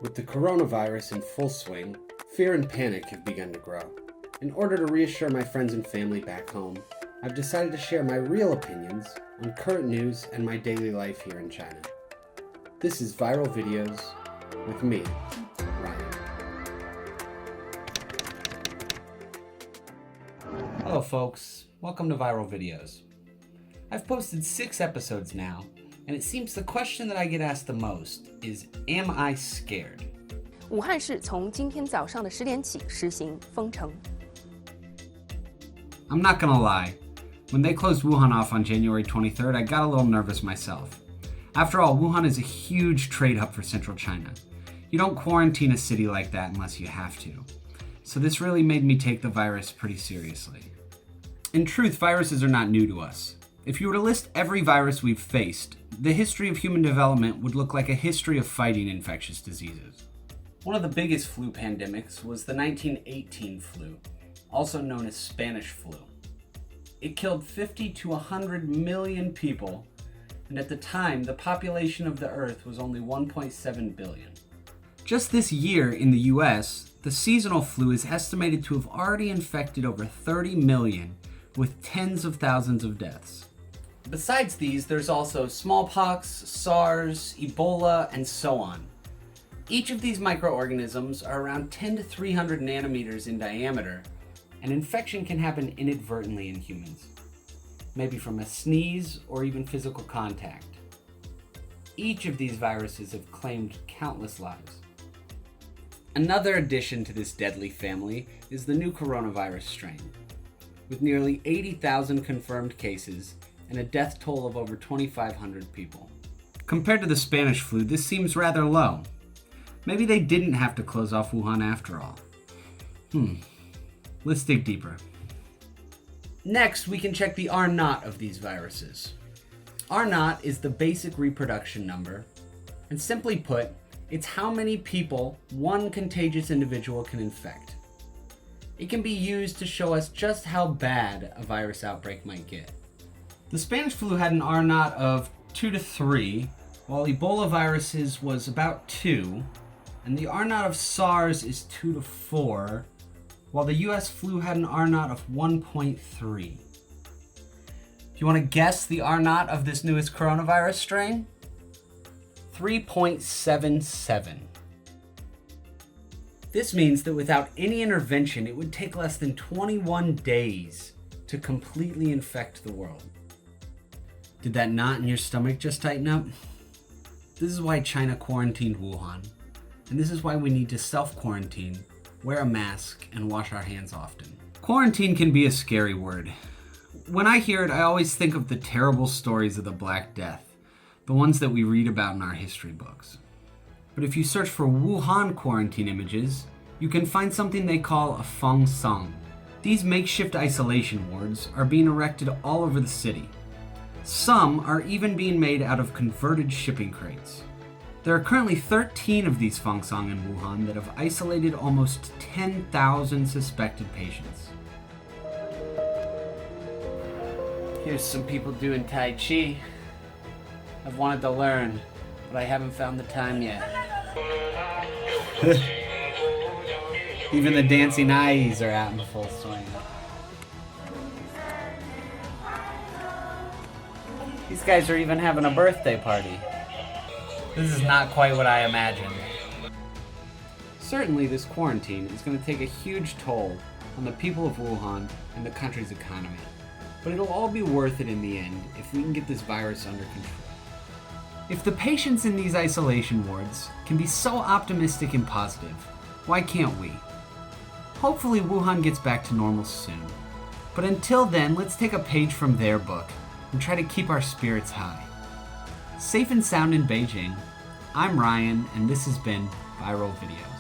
With the coronavirus in full swing, fear and panic have begun to grow. In order to reassure my friends and family back home, I've decided to share my real opinions on current news and my daily life here in China. This is Viral Videos with me, Ryan. Hello folks, welcome to Viral Videos. I've posted 6 episodes now, and it seems the question that I get asked the most is, am I scared? 武汉市从今天早上的10点起实行封城。 I'm not gonna lie. When they closed Wuhan off on January 23rd, I got a little nervous myself. After all, Wuhan is a huge trade hub for central China. You don't quarantine a city like that unless you have to. So this really made me take the virus pretty seriously. In truth, viruses are not new to us. If you were to list every virus we've faced, the history of human development would look like a history of fighting infectious diseases. One of the biggest flu pandemics was the 1918 flu, also known as Spanish flu. It killed 50 to 100 million people, and at the time, the population of the Earth was only 1.7 billion. Just this year in the US, the seasonal flu is estimated to have already infected over 30 million, with tens of thousands of deaths. Besides these, there's also smallpox, SARS, Ebola, and so on. Each of these microorganisms are around 10 to 300 nanometers in diameter, and infection can happen inadvertently in humans, maybe from a sneeze or even physical contact. Each of these viruses have claimed countless lives. Another addition to this deadly family is the new coronavirus strain, with nearly 80,000 confirmed cases and a death toll of over 2,500 people. Compared to the Spanish flu, this seems rather low. Maybe they didn't have to close off Wuhan after all. Let's dig deeper. Next, we can check the R0 of these viruses. R0 is the basic reproduction number, and simply put, it's how many people one contagious individual can infect. It can be used to show us just how bad a virus outbreak might get. The Spanish flu had an R0 of 2 to 3, while Ebola viruses was about 2, and the R0 of SARS is 2 to 4, while the US flu had an R0 of 1.3. Do you want to guess the R0 of this newest coronavirus strain? 3.77. This means that without any intervention, it would take less than 21 days to completely infect the world. Did that knot in your stomach just tighten up? This is why China quarantined Wuhan, and this is why we need to self-quarantine, wear a mask, and wash our hands often. Quarantine can be a scary word. When I hear it, I always think of the terrible stories of the Black Death, the ones that we read about in our history books. But if you search for Wuhan quarantine images, you can find something they call a Fang Song. These makeshift isolation wards are being erected all over the city. Some are even being made out of converted shipping crates. There are currently 13 of these Fang Song in Wuhan that have isolated almost 10,000 suspected patients. Here's some people doing Tai Chi. I've wanted to learn, but I haven't found the time yet. Even the dancing eyes are out in full swing. These guys are even having a birthday party. This is not quite what I imagined. Certainly, this quarantine is going to take a huge toll on the people of Wuhan and the country's economy. But it'll all be worth it in the end if we can get this virus under control. If the patients in these isolation wards can be so optimistic and positive, why can't we? Hopefully Wuhan gets back to normal soon. But until then, let's take a page from their book and try to keep our spirits high. Safe and sound in Beijing, I'm Ryan, and this has been Viral Videos.